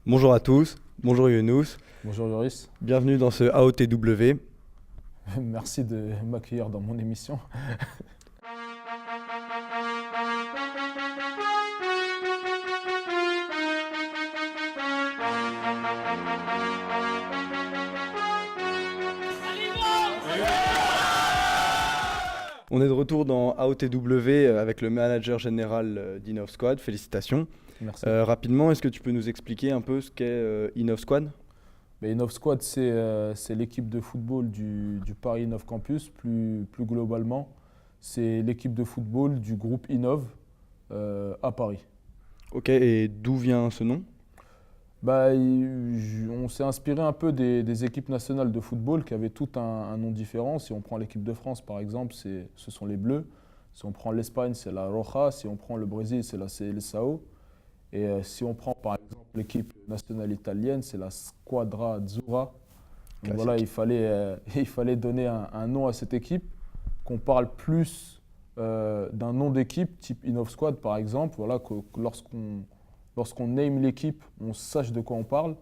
Bonjour à tous, bonjour Younous, Bonjour Joris, bienvenue dans ce AOTW. merci de m'accueillir dans mon émission. On est de retour dans AOTW avec le manager général d'InnovSquad, félicitations. Merci. Rapidement, est-ce que tu peux nous expliquer un peu ce qu'est InnovSquad? InnovSquad, c'est l'équipe de football du Paris Innov Campus, plus globalement. C'est l'équipe de football du groupe Innov à Paris. Ok, et d'où vient ce nom? On s'est inspiré un peu des équipes nationales de football qui avaient toutes un nom différent. Si on prend l'équipe de France, par exemple, ce sont les Bleus. Si on prend l'Espagne, c'est la Roja. Si on prend le Brésil, c'est la Seleção. Et si on prend, par exemple, l'équipe nationale italienne, c'est la Squadra Azzurra. Donc voilà, il fallait donner un nom à cette équipe, qu'on parle plus d'un nom d'équipe, type InnovSquad, par exemple. Voilà, que lorsqu'on name l'équipe, on sache de quoi on parle,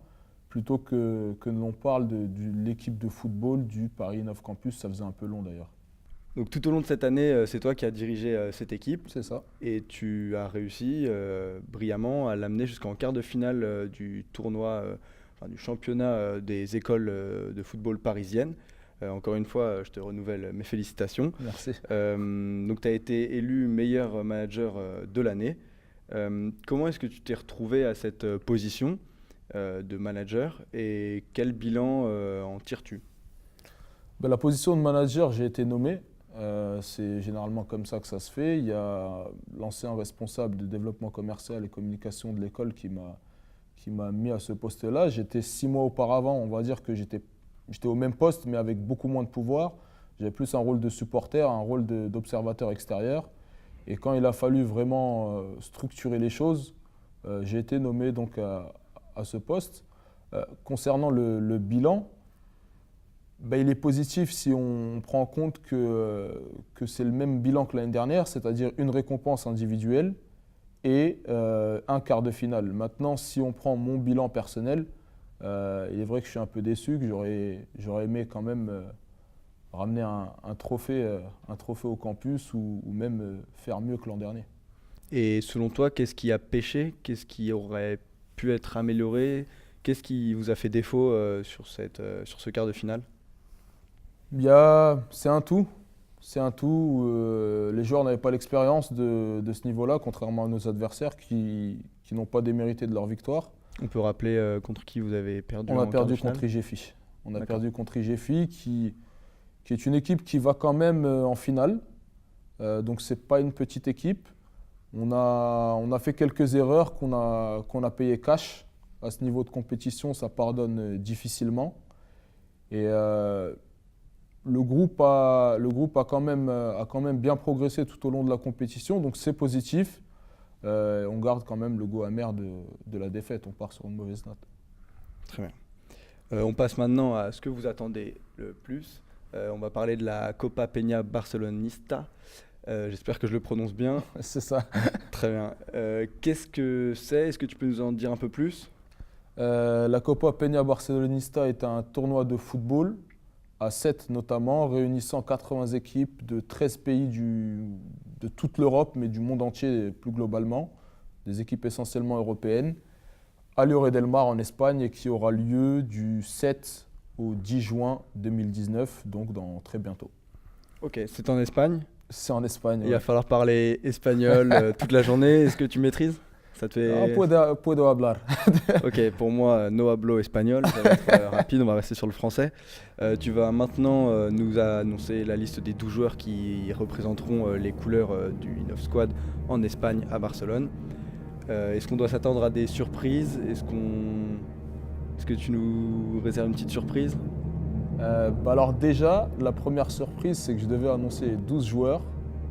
plutôt que l'on parle de l'équipe de football du Paris Innov Campus. Ça faisait un peu long d'ailleurs. Donc tout au long de cette année, c'est toi qui as dirigé cette équipe C'est ça. et tu as réussi brillamment à l'amener jusqu'en quart de finale du tournoi, du championnat des écoles de football parisiennes. Encore une fois, je te renouvelle mes félicitations. Merci. Donc tu as été élu meilleur manager de l'année. Comment est-ce que tu t'es retrouvé à cette position de manager et quel bilan en tires-tu? La position de manager, j'ai été nommé. C'est généralement comme ça que ça se fait. Il y a l'ancien responsable de développement commercial et communication de l'école qui m'a mis à ce poste-là. J'étais 6 mois auparavant, on va dire que j'étais au même poste, mais avec beaucoup moins de pouvoir. J'avais plus un rôle de supporter, un rôle d'observateur extérieur. Et quand il a fallu vraiment structurer les choses, j'ai été nommé donc à ce poste. Concernant le bilan, il est positif si on prend en compte que c'est le même bilan que l'année dernière, c'est-à-dire une récompense individuelle et un quart de finale. Maintenant, si on prend mon bilan personnel, il est vrai que je suis un peu déçu, que j'aurais aimé quand même ramener un trophée au campus ou même faire mieux que l'an dernier. Et selon toi, qu'est-ce qui a péché? Qu'est-ce qui aurait pu être amélioré? Qu'est-ce qui vous a fait défaut sur ce quart de finale? C'est un tout. C'est un tout. Les joueurs n'avaient pas l'expérience de ce niveau-là, contrairement à nos adversaires qui n'ont pas démérité de leur victoire. On peut rappeler contre qui vous avez perdu On a en quart de perdu finale? contre IGFI. On a D'accord. perdu contre IGFI qui est une équipe qui va quand même en finale. Donc c'est pas une petite équipe. On a fait quelques erreurs qu'on a payées cash. À ce niveau de compétition, ça pardonne difficilement. Et le groupe a quand même bien progressé tout au long de la compétition, donc c'est positif. On garde quand même le goût amer de la défaite, on part sur une mauvaise note. Très bien. On passe maintenant à ce que vous attendez le plus. On va parler de la Copa Peña Barcelonista. J'espère que je le prononce bien. C'est ça. Très bien. Qu'est-ce que c'est? Est-ce que tu peux nous en dire un peu plus? La Copa Peña Barcelonista est un tournoi de football, à 7 notamment, réunissant 80 équipes de 13 pays de toute l'Europe, mais du monde entier plus globalement, des équipes essentiellement européennes, à Lloret del Mar en Espagne et qui aura lieu du 7 au 10 juin 2019, donc dans très bientôt. Ok, c'est en Espagne. C'est en Espagne. Il va falloir parler espagnol toute la journée. Est-ce que tu maîtrises? Ça te fait... Puedo hablar. Ok, pour moi, no hablo espagnol, ça va être rapide, on va rester sur le français. Tu vas maintenant nous annoncer la liste des 12 joueurs qui représenteront les couleurs du InnovSquad en Espagne, à Barcelone. Est-ce qu'on doit s'attendre à des surprises? Est-ce que tu nous réserves une petite surprise? Alors déjà, la première surprise, c'est que je devais annoncer 12 joueurs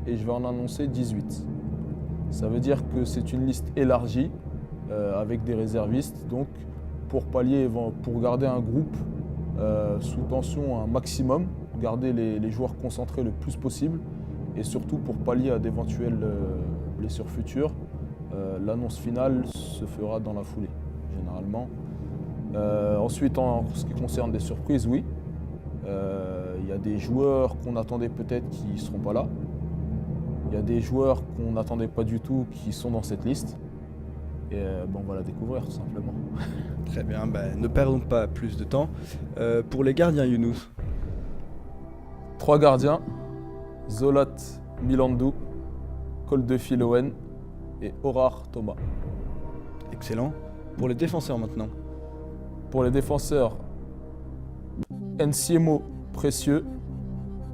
et je vais en annoncer 18. Ça veut dire que c'est une liste élargie avec des réservistes, donc pour garder un groupe sous tension un maximum, garder les joueurs concentrés le plus possible et surtout pour pallier à d'éventuelles blessures futures. L'annonce finale se fera dans la foulée. généralement. Ensuite, en ce qui concerne des surprises, oui. Il y a des joueurs qu'on attendait peut-être qui ne seront pas là. Il y a des joueurs qu'on n'attendait pas du tout qui sont dans cette liste. Et on va la découvrir tout simplement. Très bien, ne perdons pas plus de temps. Pour les gardiens, Younous. 3 gardiens, Zolat Milandou, Koldefi Lowen et Orar Thomas. Excellent. Pour les défenseurs maintenant. Pour les défenseurs, Nsiemo Précieux,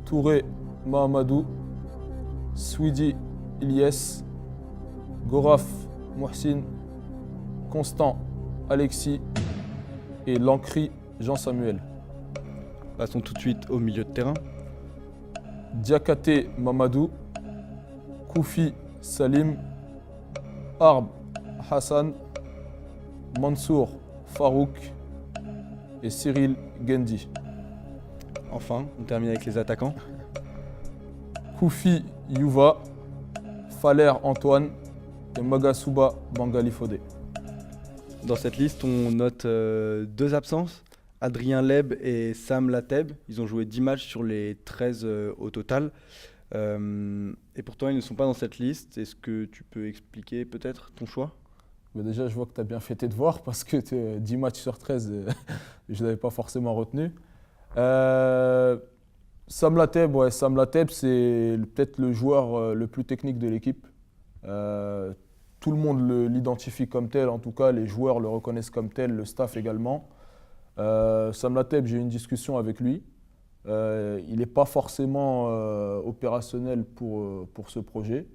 Touré Mahamadou, Swidi Ilyes, Goraf Mohsin, Constant Alexis et Lancry Jean-Samuel. Passons tout de suite au milieu de terrain. Diakate Mamadou, Koufi Salim, Arb Hassan, Mansour Farouk et Cyril Gendi. Enfin, on termine avec les attaquants. Koufi Youva, Faler Antoine et Magasuba Bangali Fodé. Dans cette liste, on note 2 absences. Adrien Leb et Sam Lateb. Ils ont joué 10 matchs sur les 13 au total. Et pourtant, ils ne sont pas dans cette liste. Est-ce que tu peux expliquer peut-être ton choix ? Déjà, je vois que tu as bien fait tes devoirs parce que 10 matchs sur 13, je ne l'avais pas forcément retenu. Sam Lateb, c'est peut-être le joueur le plus technique de l'équipe. Tout le monde l'identifie comme tel, en tout cas les joueurs le reconnaissent comme tel, le staff également. Sam Lateb, j'ai eu une discussion avec lui. Il n'est pas forcément opérationnel pour ce projet.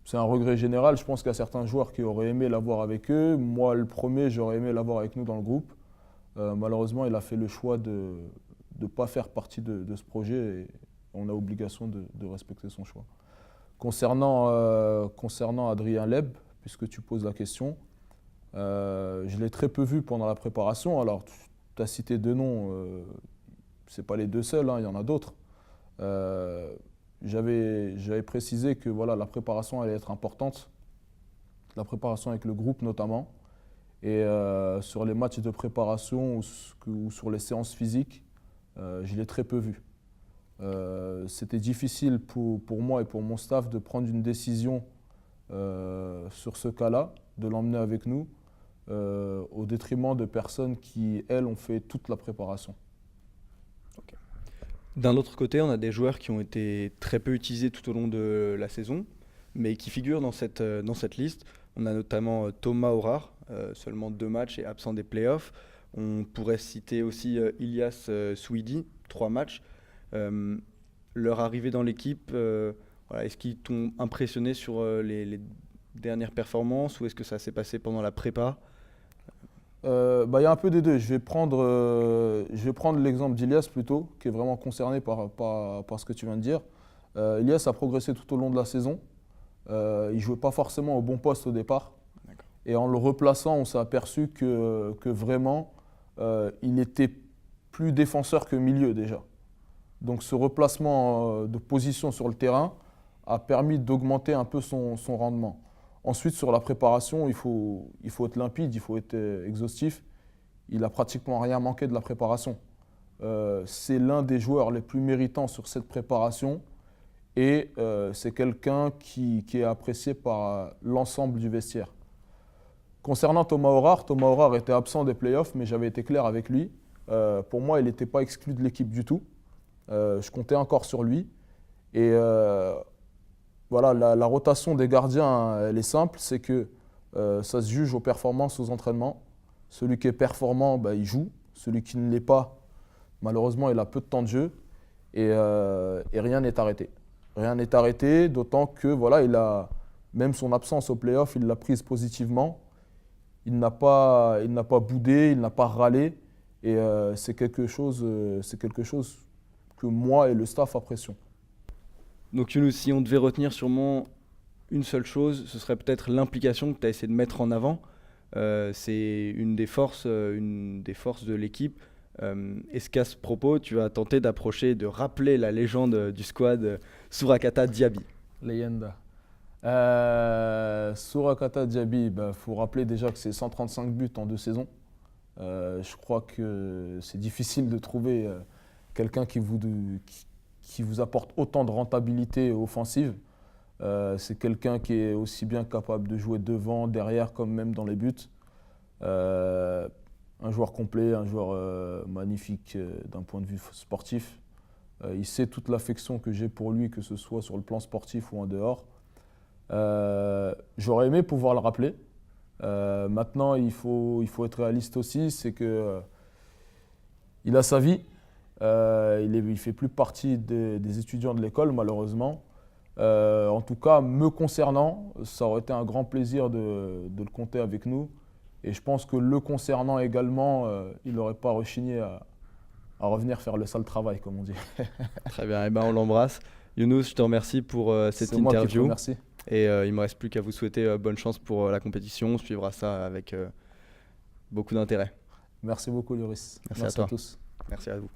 C'est un regret général. Je pense qu'il y a certains joueurs qui auraient aimé l'avoir avec eux. Moi, le premier, j'aurais aimé l'avoir avec nous dans le groupe. Malheureusement, il a fait le choix de ne pas faire partie de ce projet et on a obligation de respecter son choix. Concernant Adrien Leb, puisque tu poses la question, je l'ai très peu vu pendant la préparation. Alors, tu as cité 2 noms, ce n'est pas les 2 seuls, il y en a d'autres. J'avais précisé que voilà, la préparation allait être importante, la préparation avec le groupe notamment. Et sur les matchs de préparation ou sur les séances physiques, je l'ai très peu vu. C'était difficile pour moi et pour mon staff de prendre une décision sur ce cas-là, de l'emmener avec nous, au détriment de personnes qui, elles, ont fait toute la préparation. Okay. D'un autre côté, on a des joueurs qui ont été très peu utilisés tout au long de la saison, mais qui figurent dans cette liste. On a notamment Thomas Orar, seulement 2 matchs et absent des playoffs. On pourrait citer aussi Ilyas Swidi, 3 matchs. Leur arrivée dans l'équipe, est-ce qu'ils t'ont impressionné sur les dernières performances ou est-ce que ça s'est passé pendant la prépa ? Y a un peu des deux. Je vais prendre l'exemple d'Ilyas plutôt, qui est vraiment concerné par ce que tu viens de dire. Ilyas a progressé tout au long de la saison. Il ne jouait pas forcément au bon poste au départ. D'accord. Et en le replaçant, on s'est aperçu que vraiment, il était plus défenseur que milieu déjà. Donc ce replacement de position sur le terrain a permis d'augmenter un peu son rendement. Ensuite, sur la préparation, il faut être limpide, il faut être exhaustif. Il n'a pratiquement rien manqué de la préparation. C'est l'un des joueurs les plus méritants sur cette préparation et c'est quelqu'un qui est apprécié par l'ensemble du vestiaire. Concernant Thomas Orar était absent des playoffs, mais j'avais été clair avec lui. Pour moi, il n'était pas exclu de l'équipe du tout. Je comptais encore sur lui. Et voilà, la rotation des gardiens, elle est simple, c'est que ça se juge aux performances, aux entraînements. Celui qui est performant, il joue. Celui qui ne l'est pas, malheureusement, il a peu de temps de jeu. Et rien n'est arrêté. Rien n'est arrêté, d'autant que voilà, même son absence au play-off, il l'a prise positivement. Il n'a pas boudé, il n'a pas râlé. Et c'est quelque chose que moi et le staff apprécions. Donc Younous, si on devait retenir sûrement une seule chose, ce serait peut-être l'implication que tu as essayé de mettre en avant. C'est une des forces de l'équipe. Est-ce qu'à ce propos, tu as tenté d'approcher, de rappeler la légende du squad Sourakata Diaby ? Leyenda. Sourakata Diaby, il faut rappeler déjà que c'est 135 buts en 2 saisons. Je crois que c'est difficile de trouver quelqu'un qui vous apporte autant de rentabilité offensive. C'est quelqu'un qui est aussi bien capable de jouer devant, derrière, comme même dans les buts. Un joueur complet, un joueur magnifique d'un point de vue sportif. Il sait toute l'affection que j'ai pour lui, que ce soit sur le plan sportif ou en dehors. J'aurais aimé pouvoir le rappeler. Maintenant, il faut être réaliste aussi, c'est que il a sa vie. Il ne fait plus partie des étudiants de l'école, malheureusement. En tout cas, me concernant, ça aurait été un grand plaisir de le compter avec nous. Et je pense que le concernant également, il n'aurait pas rechigné à revenir faire le sale travail, comme on dit. Très bien, eh ben, on l'embrasse. Younous, je te remercie pour cette C'est moi qui te interview. remercie. Et il ne me reste plus qu'à vous souhaiter bonne chance pour la compétition. On suivra ça avec beaucoup d'intérêt. Merci beaucoup, Loris. Merci à toi. tous. Merci à vous.